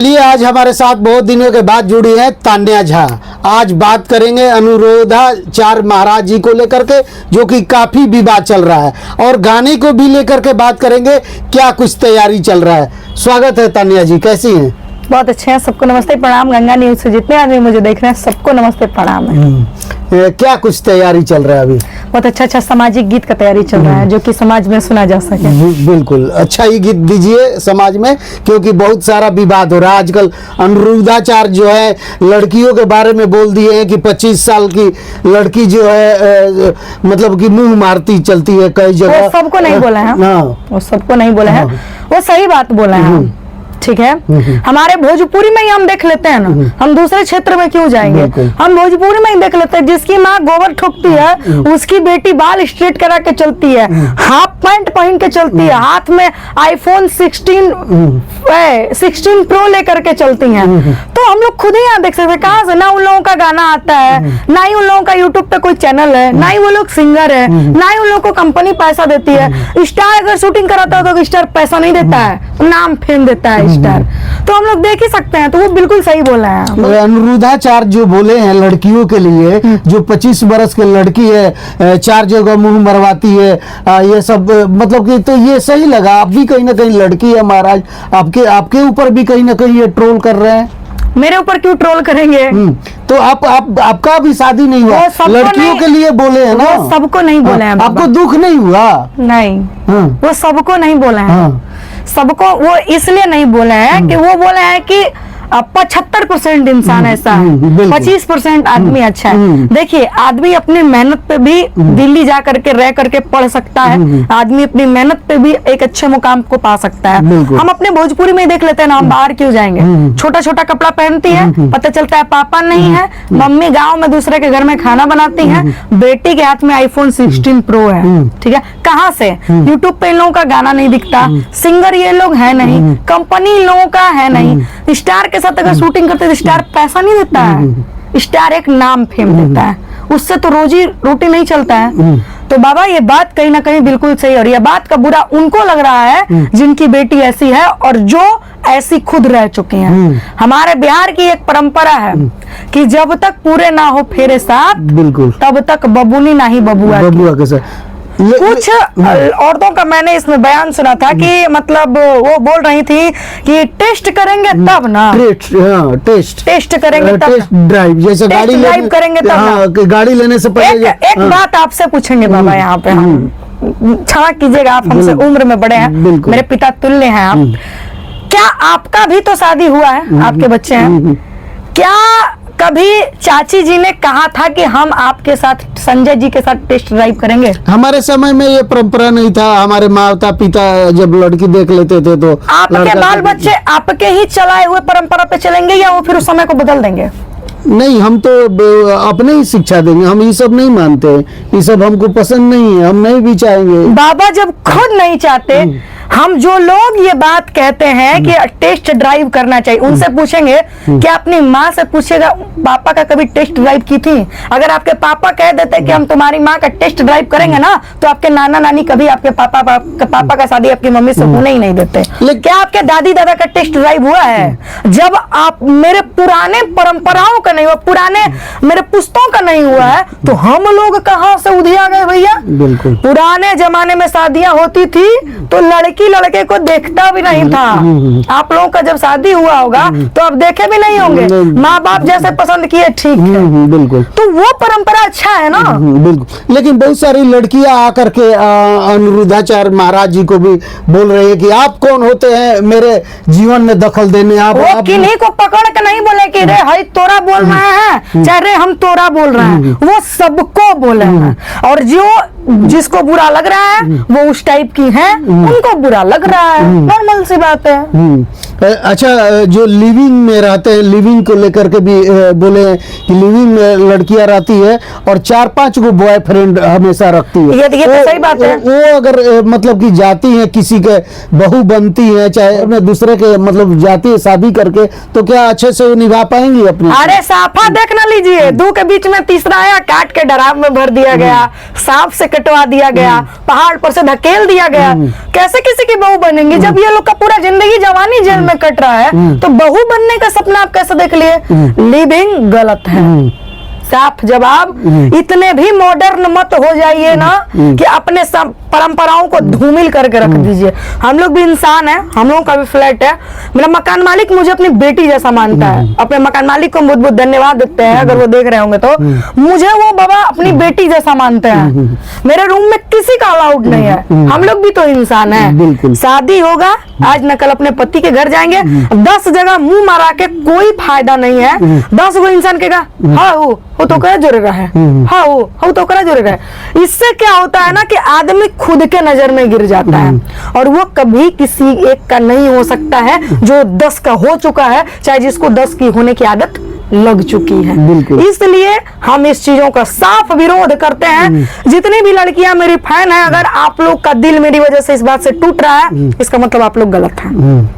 चलिए, आज हमारे साथ बहुत दिनों के बाद जुड़ी है तान्या झा। आज बात करेंगे अनुराधाचार्य महाराज जी को लेकर के, जो कि काफी विवाद चल रहा है, और गाने को भी लेकर के बात करेंगे, क्या कुछ तैयारी चल रहा है। स्वागत है तान्या जी, कैसी हैं? बहुत अच्छे हैं, सबको नमस्ते प्रणाम। गंगा न्यूज से जितने आदमी मुझे देख रहे हैं सबको नमस्ते प्रणाम है। क्या कुछ तैयारी चल रहा है अभी? बहुत अच्छा सामाजिक गीत का तैयारी चल रहा है, जो कि समाज में सुना जा सके। बिल्कुल, अच्छा ही गीत दीजिए समाज में, क्योंकि बहुत सारा विवाद हो रहा है आजकल। अनुराधाचार्य जो है लड़कियों के बारे में बोल दिए हैं कि 25 साल की लड़की जो है मतलब कि मुंह मारती चलती है कई जगह। वो सबको नहीं बोला है, वो सबको नहीं बोला है, वो सही बात बोला है। ठीक है, हमारे भोजपुरी में ही हम देख लेते हैं ना, हम दूसरे क्षेत्र में क्यों जाएंगे। हम भोजपुरी में ही देख लेते हैं, जिसकी माँ गोबर ठोकती है उसकी बेटी बाल स्ट्रेट करा के चलती है, हाफ पैंट पहन के चलती है, हाथ में आईफोन 16 प्रो लेकर के चलती हैं। तो हम लोग खुद ही यहाँ देख सकते हैं, कहाँ से ना उन लोगों का गाना आता है, ना ही उन लोगों का यूट्यूब पे कोई चैनल है, ना ही वो लोग सिंगर है, ना ही उन लोगों को कंपनी पैसा देती है। स्टार अगर शूटिंग कराता है तो स्टार पैसा नहीं देता है, नाम फेम देता है स्टार। तो हम लोग देख ही सकते हैं, तो वो बिल्कुल सही बोला है। अनुराधाचार्य जो बोले हैं लड़कियों के लिए, जो 25 बरस की लड़की है 4 जगह मुंह मरवाती है, ये सब मतलब कि, तो ये सही लगा? आप भी कहीं ना कहीं लड़की है महाराज, आपके ऊपर भी कहीं ना कहीं ये ट्रोल कर रहे हैं। मेरे ऊपर क्यों ट्रोल करेंगे? तो आपका भी शादी नहीं हुआ, लड़कियों के लिए बोले हैं ना? वो सबको नहीं बोले हैं। आपको दुख नहीं हुआ? नहीं, वो सबको नहीं बोले हैं। सबको वो इसलिए नहीं बोले हैं कि वो बोले हैं कि 75% इंसान ऐसा है, 25% आदमी अच्छा है। देखिए, आदमी अपनी मेहनत पे भी दिल्ली जा करके रह करके पढ़ सकता है, आदमी अपनी मेहनत पे भी एक अच्छे मुकाम को पा सकता है। हम अपने भोजपुरी में देख लेते हैं ना, हम बाहर क्यों जाएंगे? छोटा छोटा कपड़ा पहनती है, पता चलता है पापा नहीं है, मम्मी गाँव में दूसरे के घर में खाना बनाती है, बेटी के हाथ में आईफोन 16 प्रो है। ठीक है, कहाँ से? यूट्यूब पे इन लोगों का गाना नहीं दिखता, सिंगर ये लोग है नहीं, कंपनी इन लोगों का है नहीं। स्टार के साथ अगर शूटिंग करते तो स्टार पैसा नहीं देता है, स्टार एक नाम फेम देता है, उससे तो रोजी रोटी नहीं चलता है। तो बाबा, ये बात कहीं ना कहीं बिल्कुल सही, और ये बात का बुरा उनको लग रहा है जिनकी बेटी ऐसी है और जो ऐसी खुद रह चुके हैं। हमारे बिहार की एक परंपरा है कि जब तक पूरे ना हो फेरे साथ, बिल्कुल, तब तक बबूनी ना ही बबुआ के साथ। कुछ औरतों का मैंने इसमें बयान सुना था कि मतलब वो बोल रही थी कि टेस्ट करेंगे तब ना, टेस्ट करेंगे तब, टेस्ट ड्राइव जैसे गाड़ी ड्राइव करेंगे तब, गाड़ी लेने से पहले। एक बात आपसे पूछेंगे बाबा, यहाँ पे हम, क्षमा कीजिएगा आप हमसे उम्र में बड़े हैं, मेरे पिता तुल्य हैं आप, क्या आपका भी तो शादी हुआ है, आपके बच्चे हैं, क्या कभी चाची जी ने कहा था कि हम आपके साथ, संजय जी के साथ टेस्ट ड्राइव करेंगे? हमारे समय में ये परंपरा नहीं था। हमारे माता पिता जब लड़की देख लेते थे तो आपके बाल बच्चे आपके ही चलाए हुए परंपरा पे चलेंगे, या वो फिर उस समय को बदल देंगे? नहीं, हम तो अपने ही शिक्षा देंगे, हम ये सब नहीं मानते, ये सब हमको पसंद नहीं है, हम नहीं भी चाहेंगे। बाबा जब खुद नहीं चाहते, हम जो लोग ये बात कहते हैं कि टेस्ट ड्राइव करना चाहिए, उनसे पूछेंगे, क्या अपनी माँ से पूछेगा पापा का कभी टेस्ट ड्राइव की थी? अगर आपके पापा कह देते कि हम तुम्हारी माँ का टेस्ट ड्राइव करेंगे ना, तो आपके नाना नानी कभी आपके पापा का शादी आपकी मम्मी से होने ही नहीं देते। लेकिन क्या आपके दादी दादा का टेस्ट ड्राइव हुआ है? जब आप मेरे पुराने परंपराओं का नहीं हुआ, पुराने मेरे पुस्तकों का नहीं हुआ है, तो हम लोग कहाँ से उधिया गए भैया? बिल्कुल, पुराने जमाने में शादियां होती थी तो लड़के को देखता भी नहीं था। आप लोगों का जब शादी हुआ होगा तो आप देखे भी नहीं होंगे, माँ बाप जैसे पसंद किए, ठीक है, बिल्कुल, तो वो परंपरा अच्छा है ना। बिल्कुल, लेकिन बहुत सारी लड़कियां आकर के अनुराधाचार्य महाराज जी को भी बोल रही है कि आप कौन होते हैं मेरे जीवन में दखल देने? आप किन्हीं को पकड़ के नहीं बोले कि रे हई तोरा बोल रहे हैं, चाहे रे हम तोरा बोल रहे हैं, वो सबको बोले हैं, और जो जिसको बुरा लग रहा है वो उस टाइप की है, उनको बुरा लग रहा है, नॉर्मल सी बात है। अच्छा, जो लिविंग में रहते हैं, लिविंग को लेकर के भी बोले हैं कि लिविंग में लड़कियां रहती है और 4-5 को बॉयफ्रेंड हमेशा रखती है। ये तो सही बात है। वो अगर मतलब कि जाती है, किसी के बहू बनती है, चाहे दूसरे के मतलब जाती है शादी करके, तो क्या अच्छे से निभा पाएंगी अपने? अरे साफा देख ना लीजिए, 2 के बीच में तीसरा आया, काट के डराव में भर दिया गया, सांप से कटवा दिया गया, पहाड़ पर से धकेल दिया गया, कैसे किसी की बहू बनेंगी जब ये लोग का पूरा जिंदगी जवानी जेल में कट रहा है, तो बहू बनने का सपना आप कैसे देख लिए? लिविंग गलत है, साफ जवाब। इतने भी मॉडर्न मत हो जाइए ना कि अपने सब परंपराओं को धूमिल करके रख दीजिए। हम लोग भी इंसान है, हम लोगों का भी फ्लैट है। मेरा मकान मालिक मुझे अपनी बेटी जैसा मानता है। अपने मकान मालिक को बहुत बहुत धन्यवाद देते हैं, अगर वो देख रहे होंगे तो। मुझे वो बाबा अपनी बेटी जैसा मानते हैं। मेरे रूम में किसी का अलाउड नहीं है, हम लोग भी तो इंसान है। शादी होगा आज न कल अपने पति के घर जाएंगे, 10 जगह मुंह मारा के कोई फायदा नहीं है। 10 गो इंसान कहेगा हाँ वो तो करा जुड़ेगा है, हाँ वो तो करा जुड़ेगा है। इससे क्या होता है ना कि आदमी खुद के नजर में गिर जाता है, और वो कभी किसी एक का नहीं हो सकता है जो 10 का हो चुका है, चाहे जिसको 10 की होने की आदत लग चुकी है। इसलिए हम इस चीजों का साफ विरोध करते हैं। जितनी भी लड़कियां मेरी फैन है, अगर आप लोग का दिल मेरी वजह से इस बात से टूट रहा है, इसका मतलब आप लोग गलत हैं।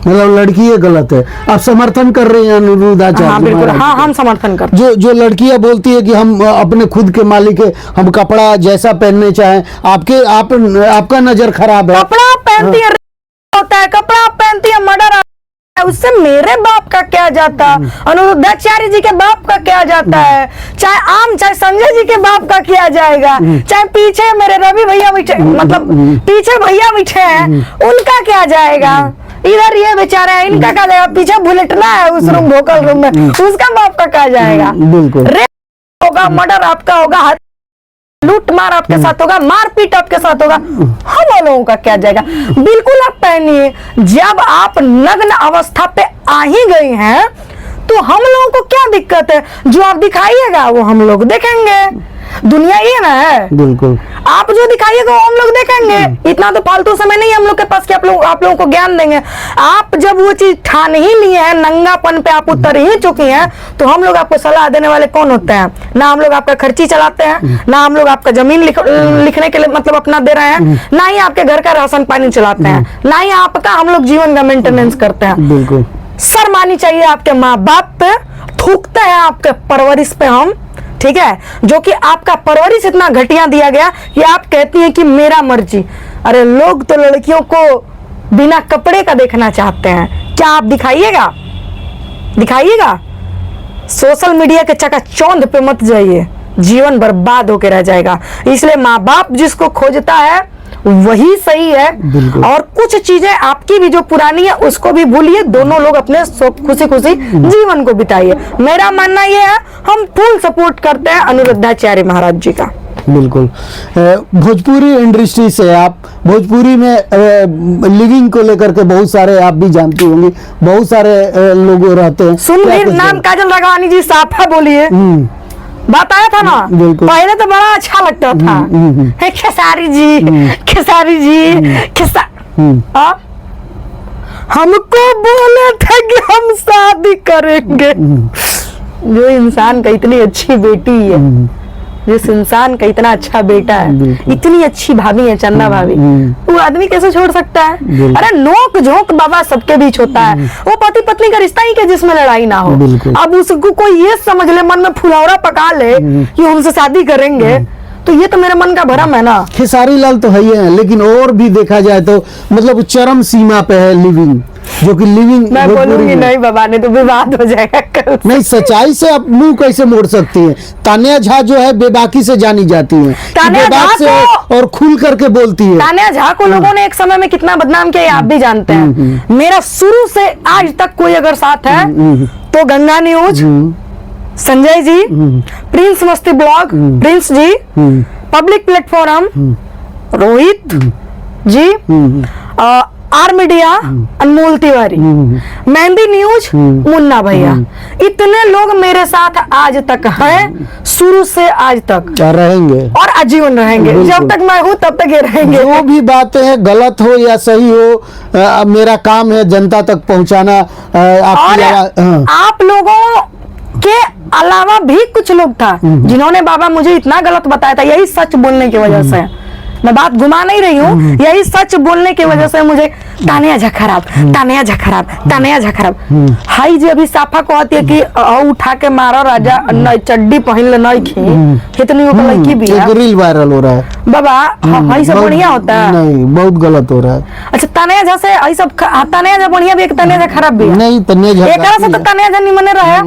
मतलब लड़की ये गलत है, आप समर्थन कर रहे हैं अनुरुद्धाचार्य? हाँ बिल्कुल, हाँ हम समर्थन करते हैं। जो लड़कियां बोलती है कि हम अपने खुद के मालिक है, हम कपड़ा जैसा पहनने चाहें, आपका नजर खराब है। कपड़ा पहनती है होता है, कपड़ा पहनती है मर्डर, उससे मेरे बाप का क्या जाता, अनुरुद्धाचार्य जी के बाप का क्या जाता है, चाहे संजय जी के बाप का क्या जाएगा, चाहे पीछे मेरे रवि भैया बैठे, मतलब पीछे भैया बैठे हैं, उनका क्या जाएगा। इधर ये बेचारे हैं, इनका क्या जाएगा। पीछे बुलेटना है उस रूम वोकल रूम में, उसका बाप का क्या जाएगा। रेप होगा, मर्डर आपका होगा, लूट मार आपके साथ होगा, मारपीट आपके साथ होगा, हम लोगों का क्या जाएगा। बिल्कुल आप पहनिए। जब आप नग्न अवस्था पे आ ही गई हैं तो हम लोगों को क्या दिक्कत है। जो आप दिखाइएगा वो हम लोग देखेंगे, दुनिया ये ना है। बिल्कुल आप जो दिखाइएगा वो हम लोग देखेंगे। इतना तो फालतू समय नहीं है हम लोग के पास कि आप लोगों को ज्ञान देंगे। आप जब वो चीज ठान ही लिए हैं, नंगापन पे आप उतर ही चुकी हैं, तो हम लोग आपको सलाह देने वाले कौन होते हैं? ना हम लोग आपका खर्ची चलाते हैं, ना हम लोग आपका जमीन लिखने के लिए मतलब अपना दे रहे हैं, ना ही आपके घर का राशन पानी चलाते हैं, ना ही आपका हम लोग जीवन का मेंटेनेंस करते हैं। बिल्कुल शर्म आनी चाहिए आपके माँ बाप पे। थूकते हैं आपके परवरिश पे हम, ठीक है, जो कि आपका परवरिश इतना घटिया दिया गया कि आप कहती हैं कि मेरा मर्जी। अरे लोग तो लड़कियों को बिना कपड़े का देखना चाहते हैं, क्या आप दिखाइएगा। सोशल मीडिया के चकाचौंध पे मत जाइए, जीवन बर्बाद होकर रह जाएगा। इसलिए माँ बाप जिसको खोजता है वही सही है, और कुछ चीजें आपकी भी जो पुरानी है उसको भी भूलिए। दोनों लोग अपने खुशी खुशी जीवन को बिताइए। मेरा मानना यह है, हम फुल सपोर्ट करते हैं अनुरुद्धाचार्य महाराज जी का। बिल्कुल। भोजपुरी इंडस्ट्री से आप भोजपुरी में लिविंग को लेकर के बहुत सारे आप भी जानती होंगी, बहुत सारे लोग रहते हैं। सुनवीर नाम काजल राघवानी जी साफा बोलिए, बताया था ना। पहले तो बड़ा अच्छा लगता था, खेसारी जी हमको बोले थे कि हम शादी करेंगे। जो इंसान का इतनी अच्छी बेटी है, जिस इंसान का इतना अच्छा बेटा है, इतनी अच्छी भाभी है चंदा भाभी, वो आदमी कैसे छोड़ सकता है। अरे नोक झोंक बाबा सबके बीच होता है, वो पति पत्नी का रिश्ता ही क्या जिसमें लड़ाई ना हो। अब उसको कोई ये समझ ले, मन में फुलौरा पका ले कि हमसे शादी करेंगे, तो ये तो मेरे मन का भरम है ना। खेसारी लाल तो है ही है, लेकिन और भी देखा जाए तो मतलब चरम सीमा पे है लिविंग, जो कि लिविंग मैं बोलूंगी नहीं बाबा, ने तो विवाद हो जाएगा कल। नहीं, सच्चाई से आप मुंह कैसे मोड़ सकती हैं। तान्या झा जो है बेबाकी से जानी जाती है, बेबाक से और खुल करके बोलती है। तान्या झा को लोगों ने एक समय में कितना बदनाम किया आप भी जानते हैं। मेरा शुरू से आज तक कोई अगर साथ है तो Ganga news, Sanjay ji, prince Masti blog, prince ji, public platform, Rohit ji, R media, Anmol Tiwari, Mehndi news, Munna Bhaiya, इतने लोग मेरे साथ आज तक हैं, शुरू से आज तक रहेंगे और आजीवन रहेंगे। जब तक मैं हूँ तब तक ये रहेंगे। जो भी बातें हैं, गलत हो या सही हो, मेरा काम है जनता तक पहुँचाना। आप लोगों के अलावा भी कुछ लोग था जिन्होंने बाबा मुझे इतना गलत बताया था, यही सच बोलने की वजह से। मैं बात घुमा नहीं रही हूँ, यही सच बोलने की वजह से मुझे तानिया झा खराब, तानिया झा खराब, तानिया झा खराब। हाई जी अभी साफा कहती है कि उठा के मारो राजा, नई चड्डी पहन ले नई खी, कितनी वो लड़की भी है। रील वायरल हो रहा है बाबा, हाई सब बढ़िया होता है? नहीं, बहुत गलत हो रहा है। अच्छा, तानिया झा से आई सब तानिया झा बढ़िया भी है, तानिया झा खराब भी है? नहीं, तानिया झा एक से तो तानिया झा निमने रहे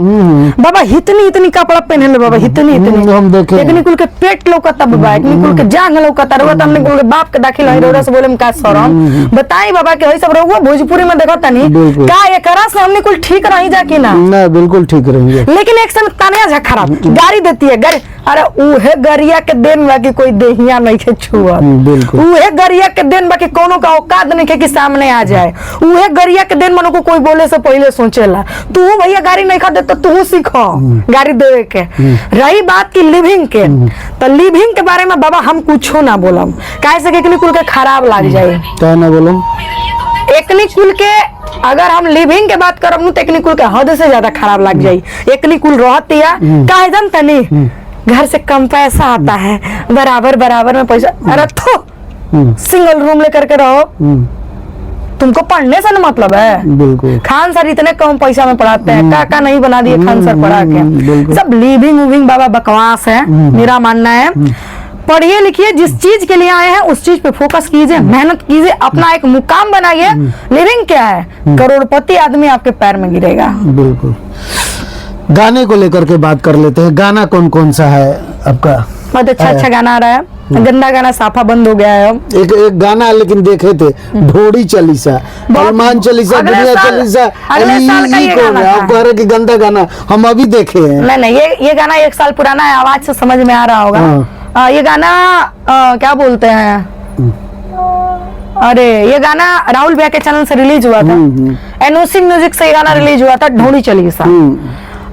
बाबा। इतनी कपड़ा पहने ले बाबा, इतनी हम देखे एक कुल के पेट लौकता बाबा, एक कुल के जांग लौकता रहुआ, तो हमने कुल के बाप के दाखिल है रोड़ा से बोले में का शरम बताई बाबा के। सब रहुआ भोजपुरी में देखो तनी का एकरा से हमने कुल ठीक रही जा कि ना? बिल्कुल ठीक रहेंगे। लेकिन एक समय तानिया झा खराब गाड़ी देती है, गाड़ी, अरे उहे गरिया के देन बाकी कोई देहिया नहीं के छुआ, उहे गरिया के देन बाकी कोनो का औकात नहीं के कि सामने आ जाए, उहे गरिया के देन मनो को कोई बोले से पहले सोचेला। तू भैया गाड़ी नहीं खा दे तो तू सीखो गाड़ी देवे के। रही बात की लिविंग के, तो लिविंग के बारे में बाबा हम कुछ ना बोलम, काहे से कि कुल के खराब लाग जाए। क्या ना बोलम, एकनी कुल के अगर हम लिविंग के बात करब तो एकनी कुल के हद से ज्यादा खराब लग जाये। एकनी कुल रहती है काहे जानता नहीं, घर से कम पैसा आता है, बराबर बराबर में पैसा, अरे थो सिंगल रूम लेकर के रहो, तुमको पढ़ने से ना मतलब है। बिल्कुल। खान सर इतने कम पैसा में पढ़ाते हैं, काका नहीं बना दिए खान सर पढ़ा के। सब लिविंग उविंग बाबा बकवास है, मेरा मानना है। पढ़िए लिखिए, जिस चीज के लिए आए हैं उस चीज पे फोकस कीजिए, मेहनत कीजिए, अपना एक मुकाम बनाइए। लिविंग क्या है, करोड़पति आदमी आपके पैर में गिरेगा। बिल्कुल। गाने को लेकर के बात कर लेते हैं, गाना कौन कौन सा है आपका? बहुत अच्छा गाना आ रहा है, गंदा गाना साफा बंद हो गया है। एक गाना है लेकिन देखे थे, ढोड़ी चालीसा, हनुमान चालीसा, दुनिया चालीसा, अगले साल का ये गाना आप कह रहे कि गंदा गाना, हम अभी देखे हैं। नहीं, ये गाना 1 साल पुराना है, आवाज से समझ में आ रहा होगा। ये गाना क्या बोलते हैं, अरे ये गाना राहुल भैया के चैनल से रिलीज हुआ था, एनओसी म्यूजिक से ये गाना रिलीज हुआ था, ढोड़ी चालीसा।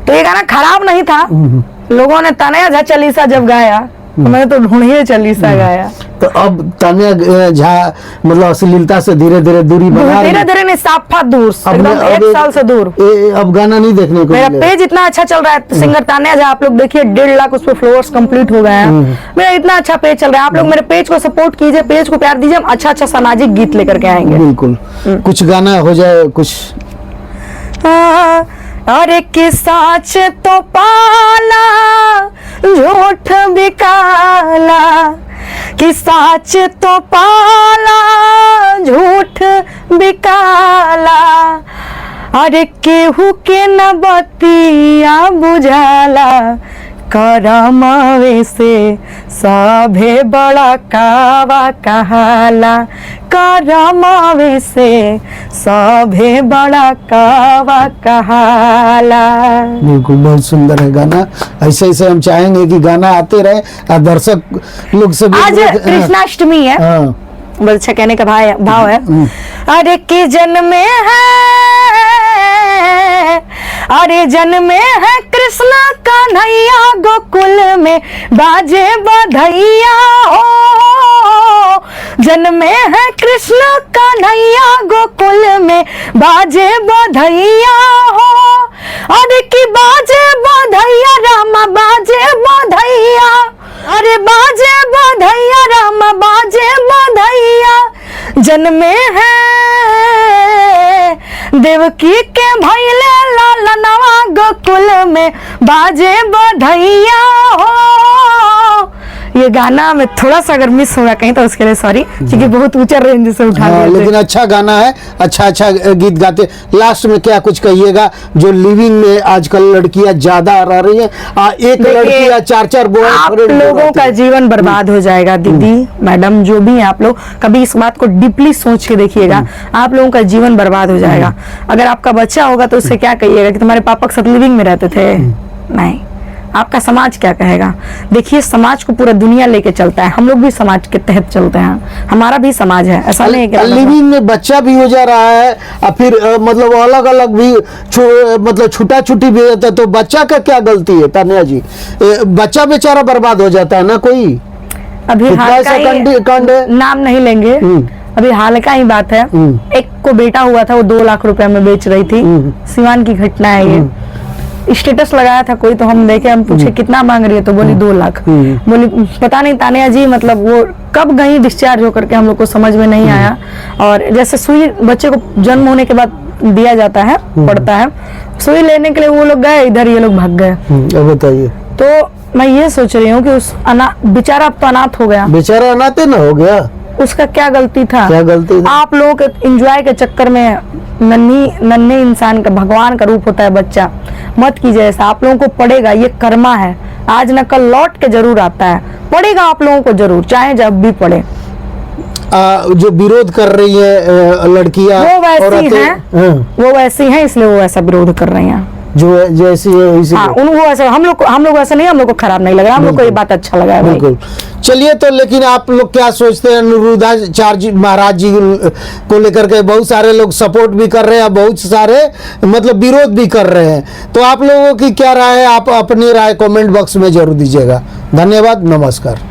तो ये गाना खराब नहीं था, लोगों ने तानिया झा चालीसा जब गाया, मैंने तो ढूंढिए चालीसा गाया। तो अब तानिया झा मतलब अश्लीलता से धीरे धीरे दूरी बना, धीरे धीरे नहीं, साफा दूर, एकदम 1 साल से दूर। अब गाना नहीं देखने को मेरा पेज इतना अच्छा चल रहा है, सिंगर तानिया झा, आप लोग देखिए 1.5 लाख उस पर फॉलोअर्स कंप्लीट हो गए हैं। मेरा इतना अच्छा पेज चल रहा है, आप लोग मेरे पेज को सपोर्ट कीजिए, पेज को प्यार दीजिए, हम अच्छा अच्छा सामाजिक गीत लेकर के आएंगे। बिल्कुल। कुछ गाना हो जाए कुछ। अरे कि साच तो पाला झूठ बिकाला, कि साच तो पाला झूठ बिकाला, अरे केहू के न बतिया बुझाला, करमावे से सभे बड़ा कावा कहाला, करमावे से सभे बड़ा कावा कहाला। बिल्कुल, बहुत सुंदर है गाना। ऐसे ऐसे हम चाहेंगे कि गाना आते रहे और दर्शक लोग से। आज कृष्णाष्टमी है, बहुत अच्छा कहने का भाव है। अरे के जन्मे है, अरे जन्मे है कृष्णा कन्हैया, गोकुल में बाजे बधैया हो, जन्मे है कृष्ण कन्हैया, गोकुल में बाजे बधैया हो, अरे की बाजे बधैया रामा, बाजे बधैया, अरे बाजे बधैया रामा, बाजे बधैया, जन्मे है देवकी के भैले लालनवा, गोकुल में बाजे बधैया हो। ये गाना में थोड़ा सा अगर मिस होगा कहीं तो उसके लिए सॉरी, क्योंकि बहुत ऊंचा रेंज से उठा लिया। लेकिन अच्छा गाना है, अच्छा गीत गाते। लास्ट में क्या कुछ कहिएगा, जो लिविंग में आजकल लड़कियां ज्यादा आ रही है, एक लड़की या 4 बॉयफ्रेंड, आप लोगों का जीवन बर्बाद हो जाएगा। दीदी मैडम जो भी है, आप लोग कभी इस बात को डीपली सोच के देखिएगा, आप लोगों का जीवन बर्बाद हो जाएगा। अगर आपका बच्चा होगा तो उससे क्या कहिएगा कि तुम्हारे पापा के साथ लिविंग में रहते थे? नहीं, आपका समाज क्या कहेगा? देखिए समाज को पूरा दुनिया लेके चलता है, हम लोग भी समाज के तहत चलते हैं, हमारा भी समाज है, ऐसा नहीं है कि लिविंग में बच्चा भी हो जा रहा है और फिर मतलब अलग अलग भी मतलब छुटा छुटी भी होता है, तो बच्चा का क्या गलती है तानिया जी? बच्चा बेचारा बर्बाद हो जाता है ना। कोई अभी नाम नहीं लेंगे, अभी हाल का ही बात है, एक को बेटा हुआ था, वो 2 लाख रुपए में बेच रही थी, सिवान की घटना है ये। स्टेटस लगाया था कोई, तो हम देखे, हम पूछे कितना मांग रही है, तो बोली 2 लाख। बोली पता नहीं तानिया जी, मतलब वो कब गई डिस्चार्ज होकर के, हम लोग को समझ में नहीं आया। और जैसे सुई बच्चे को जन्म होने के बाद दिया जाता है, पड़ता है, सुई लेने के लिए वो लोग गए, इधर ये लोग भाग गए। अब बताइए, तो मैं ये सोच रही हूँ कि उस बेचारा अब तो अनाथ हो गया, बेचारा अनाथ ना हो गया, उसका क्या गलती था? क्या गलती था? आप लोग एंजॉय के चक्कर में नन्हे इंसान का, भगवान का रूप होता है बच्चा, मत कीजिए ऐसा। आप लोगों को पड़ेगा, ये कर्मा है, आज न कल लौट के जरूर आता है, पड़ेगा आप लोगों को जरूर, चाहे जब भी पड़े। जो विरोध कर रही है लड़कियां, वो वैसी हैं, वो वैसी हैं, इसलिए वो ऐसा विरोध कर रही हैं, जो जैसी है इसी। हाँ, उनको ऐसा, हम लोग ऐसा नहीं, हम लोग को खराब नहीं लगा, हम लोग को ये बात अच्छा लगा है। बिल्कुल। चलिए, तो लेकिन आप लोग क्या सोचते हैं अनिरुद्धाचार्य महाराज जी को लेकर के? बहुत सारे लोग सपोर्ट भी कर रहे हैं, बहुत सारे मतलब विरोध भी कर रहे हैं, तो आप लोगों की क्या राय है? आप अपनी राय कमेंट बॉक्स में जरूर दीजिएगा। धन्यवाद, नमस्कार।